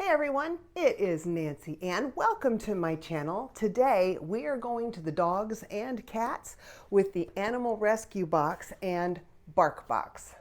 Hey everyone, it is Nancy and welcome to my channel. Today we are going to the dogs and cats with the Animal Rescue Box and Barkbox.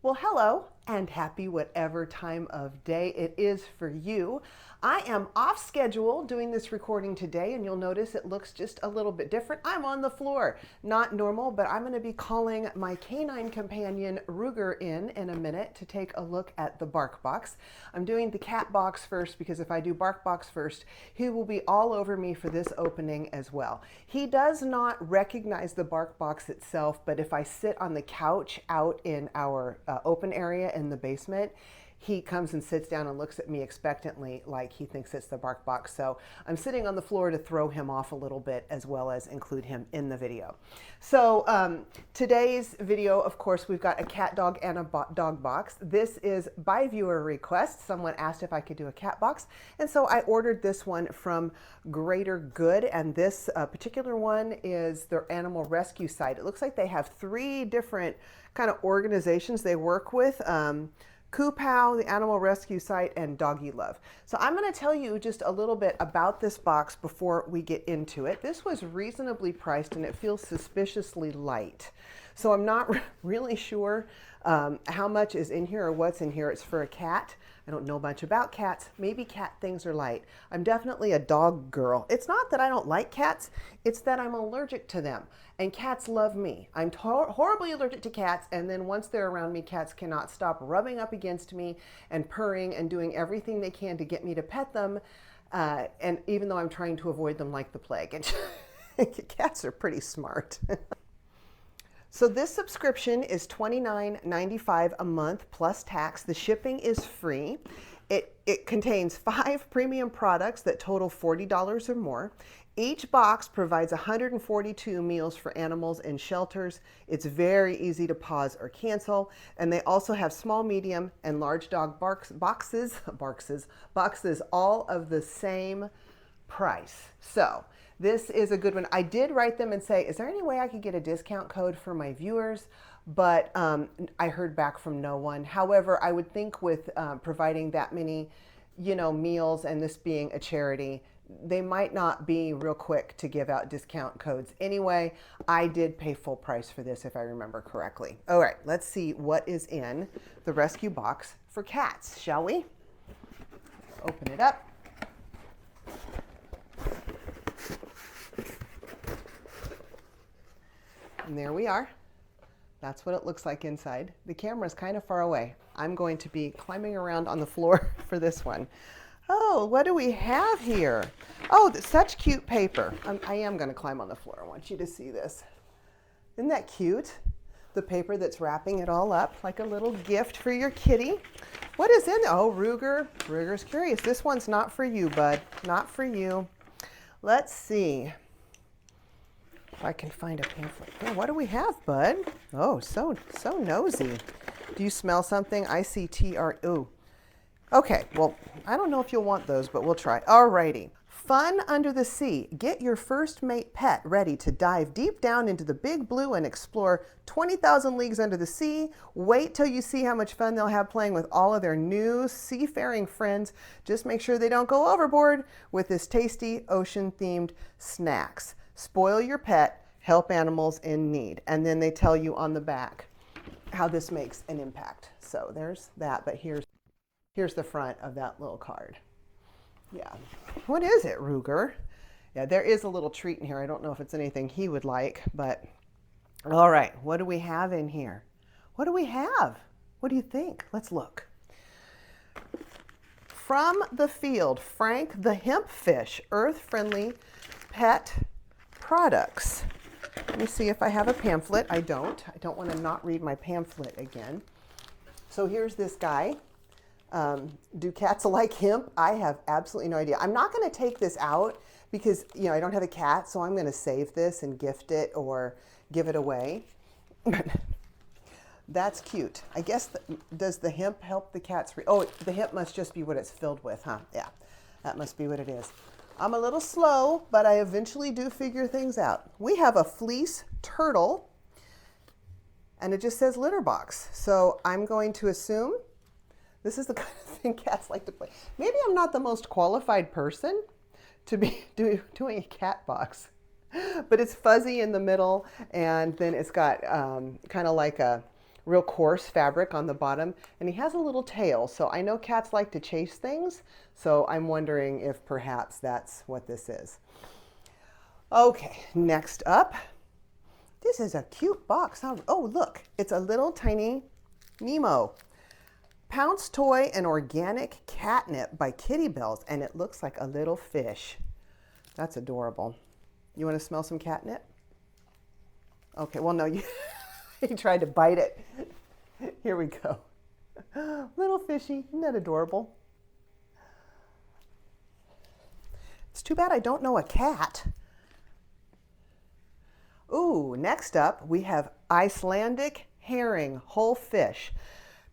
Well, hello and happy whatever time of day it is for you. I am off schedule doing this recording today, and you'll notice it looks just a little bit different. I'm on the floor, not normal, but I'm going to be calling my canine companion Ruger in a minute to take a look at the Barkbox. I'm doing the cat box first because if I do Barkbox first, he will be all over me for this opening as well. He does not recognize the Barkbox itself, but if I sit on the couch out in our open area in the basement, he comes and sits down and looks at me expectantly like he thinks it's the Barkbox. So I'm sitting on the floor to throw him off a little bit as well as include him in the video. So today's video, of course, we've got a cat, dog, and a dog box. This is by viewer request. Someone asked if I could do a cat box, and so I ordered this one from Greater Good, and this particular one is their animal rescue site. It looks like they have 3 different kind of organizations they work with. Coophow, the Animal Rescue Site, and Doglove. So I'm going to tell you just a little bit about this box before we get into it. This was reasonably priced and it feels suspiciously light. So I'm not really sure how much is in here or what's in here. It's for a cat. I don't know much about cats. Maybe cat things are light. I'm definitely a dog girl. It's not that I don't like cats, it's that I'm allergic to them. And cats love me. I'm horribly allergic to cats, and then once they're around me, cats cannot stop rubbing up against me and purring and doing everything they can to get me to pet them. And even though I'm trying to avoid them like the plague. And cats are pretty smart. So this subscription is $29.95 a month plus tax. The shipping is free. It contains 5 premium products that total $40 or more. Each box provides 142 meals for animals in shelters. It's very easy to pause or cancel. And they also have small, medium, and large dog boxes, all of the same price. So this is a good one. I did write them and say, is there any way I could get a discount code for my viewers? But I heard back from no one. However, I would think with providing that many, meals and this being a charity, they might not be real quick to give out discount codes. Anyway, I did pay full price for this if I remember correctly. All right, let's see what is in the rescue box for cats, shall we? Open it up. And there we are. That's what it looks like inside. The camera's kind of far away. I'm going to be climbing around on the floor for this one. Oh, what do we have here? Oh, such cute paper. I am going to climb on the floor. I want you to see this. Isn't that cute? The paper that's wrapping it all up like a little gift for your kitty. What is in there? Oh, Ruger's curious. This one's not for you, bud. Not for you. Let's see if I can find a pamphlet. Oh, what do we have, bud? Oh, so nosy. Do you smell something? I see TR. Ooh. Okay, well, I don't know if you'll want those, but we'll try. Alrighty. Fun under the sea. Get your first mate pet ready to dive deep down into the big blue and explore 20,000 leagues under the sea. Wait till you see how much fun they'll have playing with all of their new seafaring friends. Just make sure they don't go overboard with this tasty ocean-themed snacks. Spoil your pet, help animals in need. And then they tell you on the back how this makes an impact. So there's that, but here's the front of that little card. Yeah. What is it, Ruger? Yeah, there is a little treat in here. I don't know if it's anything he would like, but all right. What do we have in here? What do we have? What do you think? Let's look. From the field, Frank the hemp fish, earth-friendly pet products. Let me see if I have a pamphlet. I don't want to not read my pamphlet again. So here's this guy. Do cats like hemp? I have absolutely no idea. I'm not going to take this out because, I don't have a cat, so I'm going to save this and gift it or give it away. That's cute. I guess, does the hemp help the cats? Oh, the hemp must just be what it's filled with, huh? Yeah, that must be what it is. I'm a little slow, but I eventually do figure things out. We have a fleece turtle, and it just says litter box. So I'm going to assume this is the kind of thing cats like to play. Maybe I'm not the most qualified person to be doing a cat box, but it's fuzzy in the middle, and then it's got kind of like a real coarse fabric on the bottom, and he has a little tail. So I know cats like to chase things, so I'm wondering if perhaps that's what this is. Okay, next up, this is a cute box. Oh, look, it's a little tiny Nemo. Pounce Toy and Organic Catnip by Kitty Bells, and it looks like a little fish. That's adorable. You want to smell some catnip? Okay, well, no, you he tried to bite it. Here we go. Little fishy, isn't that adorable? It's too bad I don't know a cat. Ooh, next up we have Icelandic herring, whole fish.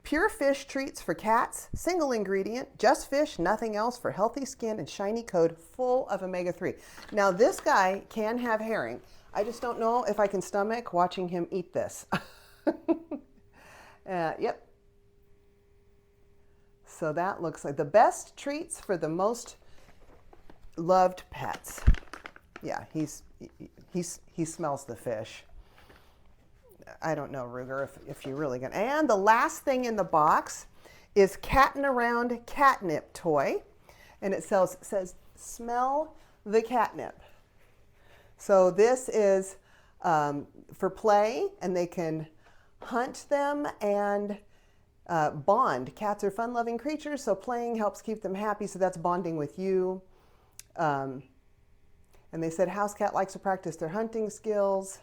Pure fish treats for cats, single ingredient, just fish, nothing else, for healthy skin and shiny coat, full of omega-3. Now this guy can have herring. I just don't know if I can stomach watching him eat this. Yep. So that looks like the best treats for the most loved pets. Yeah, he smells the fish. I don't know, Ruger, if you're really gonna. And the last thing in the box is Cattin' Around Catnip Toy, and it says smell the catnip. So this is for play, and they can hunt them and bond. Cats are fun-loving creatures, so playing helps keep them happy, so that's bonding with you. And they said house cat likes to practice their hunting skills.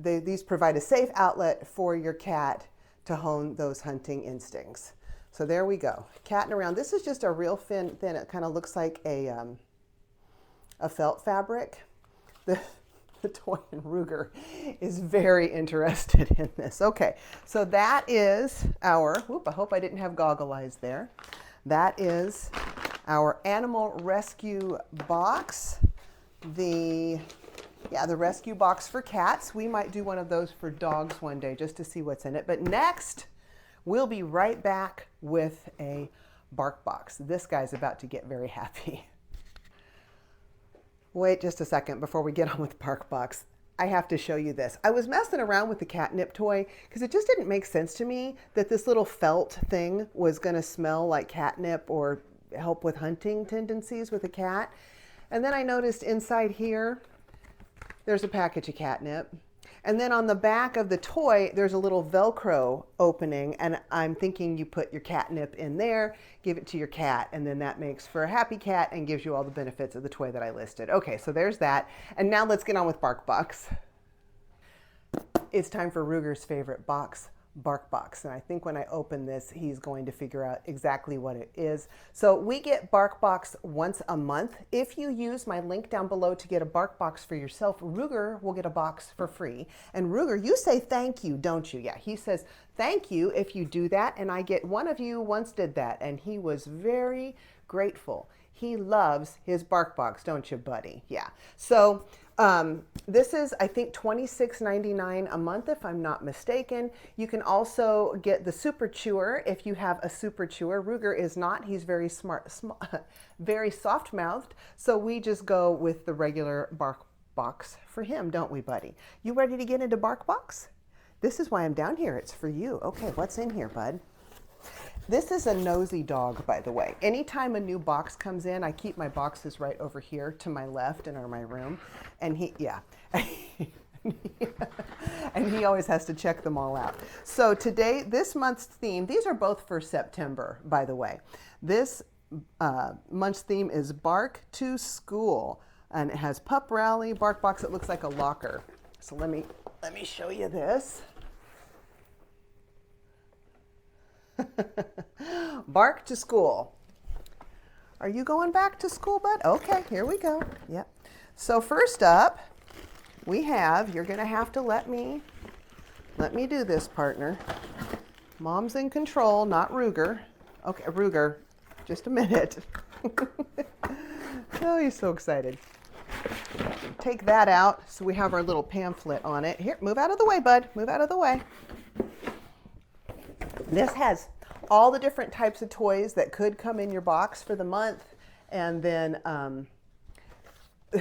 These provide a safe outlet for your cat to hone those hunting instincts. So there we go. Cattin' Around. This is just a real thin. It kind of looks like a felt fabric. The toy and Ruger is very interested in this. Okay, so that is our, whoop, I hope I didn't have goggle eyes there. That is our animal rescue box. The rescue box for cats. We might do one of those for dogs one day just to see what's in it. But next, we'll be right back with a bark box. This guy's about to get very happy. Wait just a second before we get on with Barkbox. I have to show you this. I was messing around with the catnip toy because it just didn't make sense to me that this little felt thing was going to smell like catnip or help with hunting tendencies with a cat. And then I noticed inside here, there's a package of catnip. And then on the back of the toy, there's a little Velcro opening, and I'm thinking you put your catnip in there, give it to your cat, and then that makes for a happy cat and gives you all the benefits of the toy that I listed. Okay, so there's that. And now let's get on with Barkbox. It's time for Ruger's favorite box, Barkbox. And I think when I open this, he's going to figure out exactly what it is. So we get Barkbox once a month. If you use my link down below to get a Barkbox for yourself, Ruger will get a box for free. And Ruger, you say thank you, don't you? Yeah, he says thank you if you do that. And I get one of you once did that, and he was very grateful. He loves his Barkbox, don't you, buddy? Yeah. So this is, I think, $26.99 a month, if I'm not mistaken. You can also get the Super Chewer if you have a Super Chewer. Ruger is not. He's very smart, very soft-mouthed. So we just go with the regular Barkbox for him, don't we, buddy? You ready to get into Barkbox? This is why I'm down here. It's for you. Okay, what's in here, bud? This is a nosy dog, by the way. Anytime a new box comes in, I keep my boxes right over here to my left in my room. And and he always has to check them all out. So today, this month's theme, these are both for September, by the way. This month's theme is Bark to School. And it has Pup Rally, Barkbox. It looks like a locker. So let me show you this. Bark to School. Are you going back to school, bud? Okay, here we go. Yep. So first up, we have, you're going to have to let me do this, partner. Mom's in control, not Ruger. Okay, Ruger, just a minute. Oh, he's so excited. Take that out so we have our little pamphlet on it. Here, move out of the way, bud. Move out of the way. This has all the different types of toys that could come in your box for the month, and then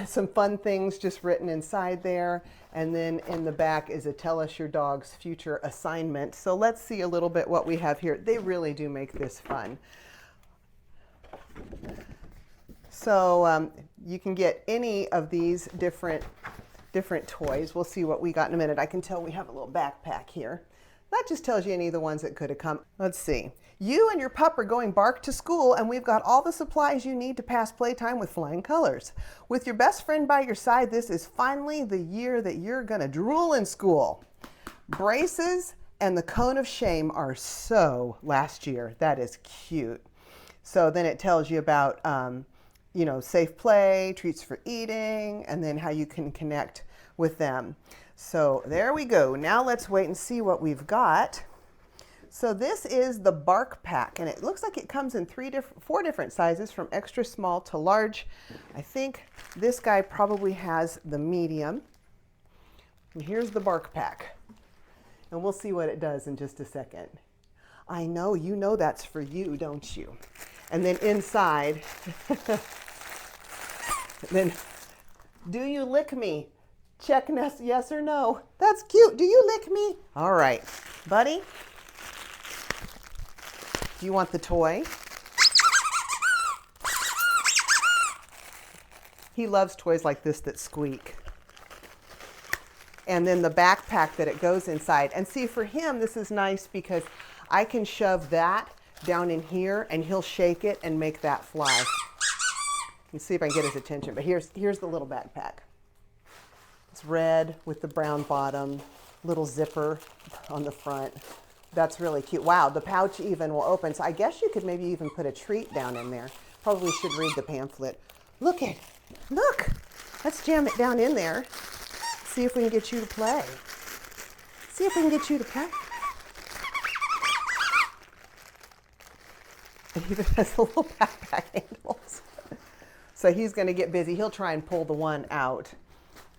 some fun things just written inside there. And then in the back is a tell us your dog's future assignment. So let's see a little bit what we have here. They really do make this fun. So you can get any of these different toys. We'll see what we got in a minute. I can tell we have a little backpack here. That just tells you any of the ones that could have come. Let's see. You and your pup are going bark to school, and we've got all the supplies you need to pass playtime with flying colors. With your best friend by your side, this is finally the year that you're gonna drool in school. Braces and the cone of shame are so last year. That is cute. So then it tells you about you know, safe play, treats for eating, and then how you can connect with them. So there we go. Now let's wait and see what we've got. So this is the Bark Pack, and it looks like it comes in four different sizes, from extra small to large. I think this guy probably has the medium. And here's the Bark Pack, and we'll see what it does in just a second. I know, you know that's for you, don't you? And then inside, then, do you lick me? Check yes or no. That's cute. Do you lick me? All right, buddy. Do you want the toy? He loves toys like this that squeak. And then the backpack that it goes inside. And see, for him, this is nice because I can shove that down in here and he'll shake it and make that fly. Let me see if I can get his attention. But here's the little backpack. It's red with the brown bottom, little zipper on the front. That's really cute. Wow, the pouch even will open. So I guess you could maybe even put a treat down in there. Probably should read the pamphlet. Look. Let's jam it down in there. See if we can get you to play. See if we can get you to play. It even has the little backpack handles. So he's going to get busy. He'll try and pull the one out.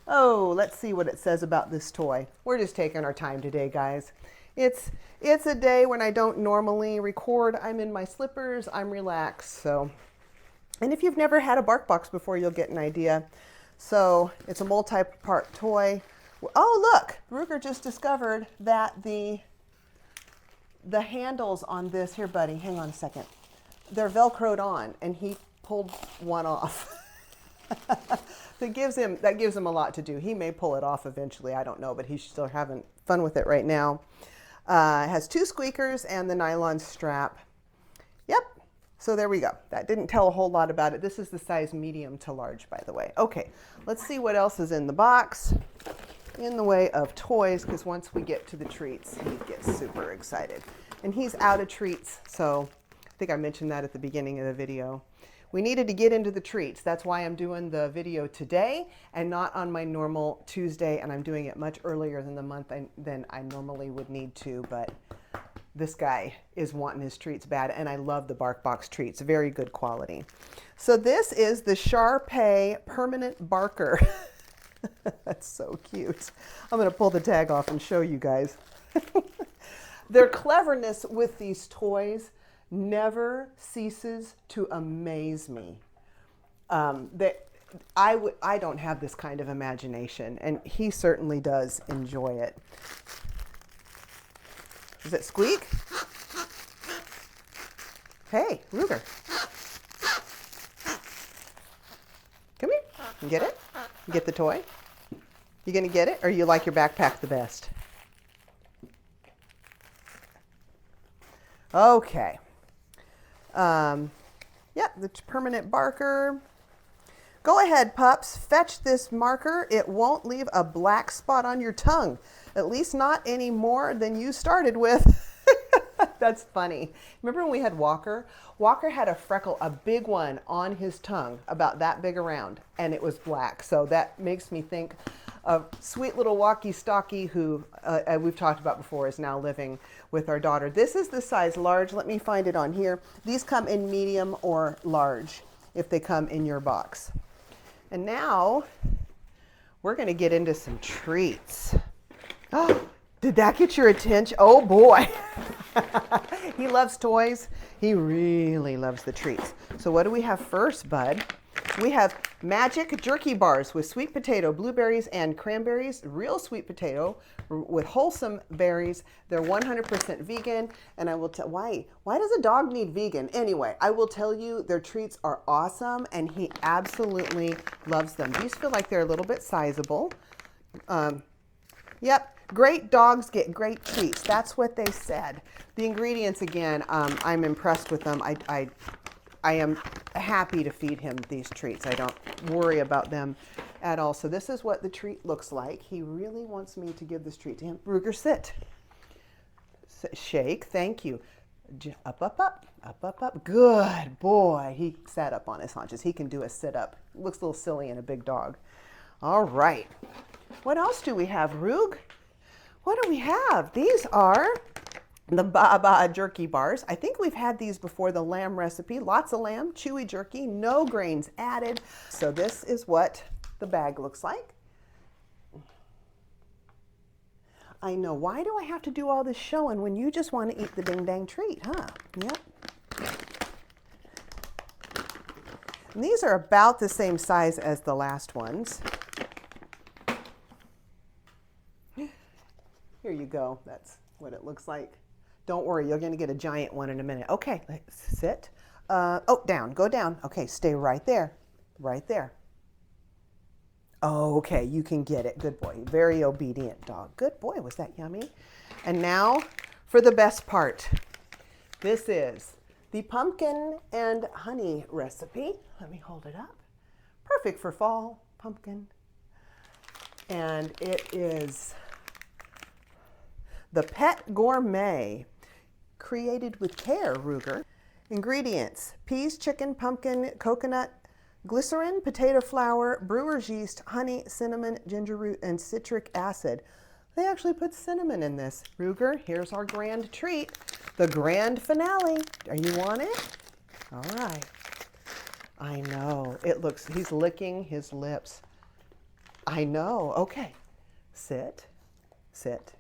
Oh, let's see what it says about this toy. We're just taking our time today, guys. It's a day when I don't normally record. I'm in my slippers. I'm relaxed. So, and if you've never had a Barkbox before, you'll get an idea. So it's a multi-part toy. Oh, look, Ruger just discovered that the handles on this, here, buddy, hang on a second. They're Velcroed on, and he pulled one off. That gives him a lot to do. He may pull it off eventually, I don't know, but he's still having fun with it right now. It has two squeakers and the nylon strap. Yep, so there we go. That didn't tell a whole lot about it. This is the size medium to large, by the way. Okay, let's see what else is in the box in the way of toys, because once we get to the treats, he gets super excited. And he's out of treats, so I think I mentioned that at the beginning of the video. We needed to get into the treats. That's why I'm doing the video today and not on my normal Tuesday, and I'm doing it much earlier than the month than I normally would need to, but this guy is wanting his treats bad, and I love the Barkbox treats. Very good quality. So this is the Shar-Pei Permanent Barker. That's so cute. I'm going to pull the tag off and show you guys. Their cleverness with these toys never ceases to amaze me. I don't have this kind of imagination, and he certainly does enjoy it. Does it squeak? Hey, Ruger. Come here. You get it? You get the toy? You gonna get it, or you like your backpack the best? Okay. Yep, the permanent barker. Go ahead, pups. Fetch this marker. It won't leave a black spot on your tongue. At least not any more than you started with. That's funny. Remember when we had Walker? Walker had a freckle, a big one on his tongue, about that big around, and it was black. So that makes me think of sweet little walkie-stalkie who we've talked about before is now living with our daughter. This is the size large. Let me find it on here. These come in medium or large. if they come in your box. And now we're going to get into some treats. Oh, did that get your attention? Oh boy. He loves toys. He really loves the treats. So what do we have first, bud? We have magic jerky bars with sweet potato, blueberries, and cranberries. Real sweet potato with wholesome berries. They're 100% vegan. And I will tell, why does a dog need vegan? Anyway, I will tell you their treats are awesome and he absolutely loves them. These feel like they're a little bit sizable. Yep. Great dogs get great treats. That's what they said. The ingredients, again, I'm impressed with them. I am happy to feed him these treats. I don't worry about them at all. So this is what the treat looks like. He really wants me to give this treat to him. Ruger, sit. Shake. Thank you. Up, up, up. Up, up, up. Good boy. He sat up on his haunches. He can do a sit-up. Looks a little silly in a big dog. All right. What else do we have, Rug? What do we have? These are the Baba jerky bars. I think we've had these before, the lamb recipe. Lots of lamb, chewy jerky, no grains added. So this is what the bag looks like. I know, why do I have to do all this showing when you just want to eat the ding dang treat, huh? Yep. And these are about the same size as the last ones. Here you go. That's what it looks like. Don't worry, you're going to get a giant one in a minute. Okay, let's sit. Oh, down. Go down. Okay, stay right there. Right there. Okay, you can get it. Good boy. Very obedient dog. Good boy. Was that yummy? And now for the best part. This is the pumpkin and honey recipe. Let me hold it up. Perfect for fall. Pumpkin. And it is the Pet Gourmet, created with care, Ruger. Ingredients: peas, chicken, pumpkin, coconut, glycerin, potato flour, brewer's yeast, honey, cinnamon, ginger root, and citric acid. They actually put cinnamon in this. Ruger, here's our grand treat, the grand finale. Are you on it? All right. I know, it looks, he's licking his lips. I know, okay. Sit, sit.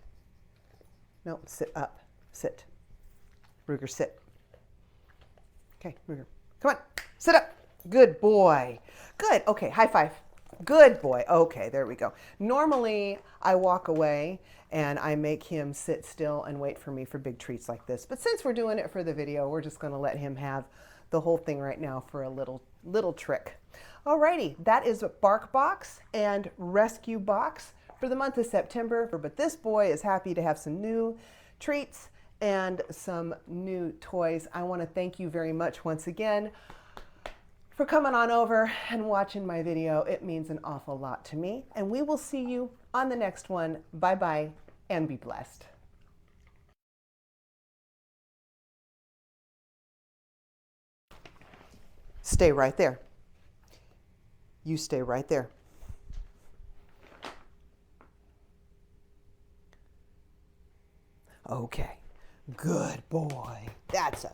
No, sit up. Sit. Ruger, sit. Okay, Ruger. Come on. Sit up. Good boy. Good. Okay, high five. Good boy. Okay, there we go. Normally, I walk away and I make him sit still and wait for me for big treats like this. But since we're doing it for the video, we're just going to let him have the whole thing right now for a little trick. Alrighty, that is Barkbox and Rescue Box for the month of September. But this boy is happy to have some new treats and some new toys. I want to thank you very much once again for coming on over and watching my video. It means an awful lot to me. And we will see you on the next one. Bye-bye and be blessed. Stay right there. You stay right there. Okay, good boy. That's a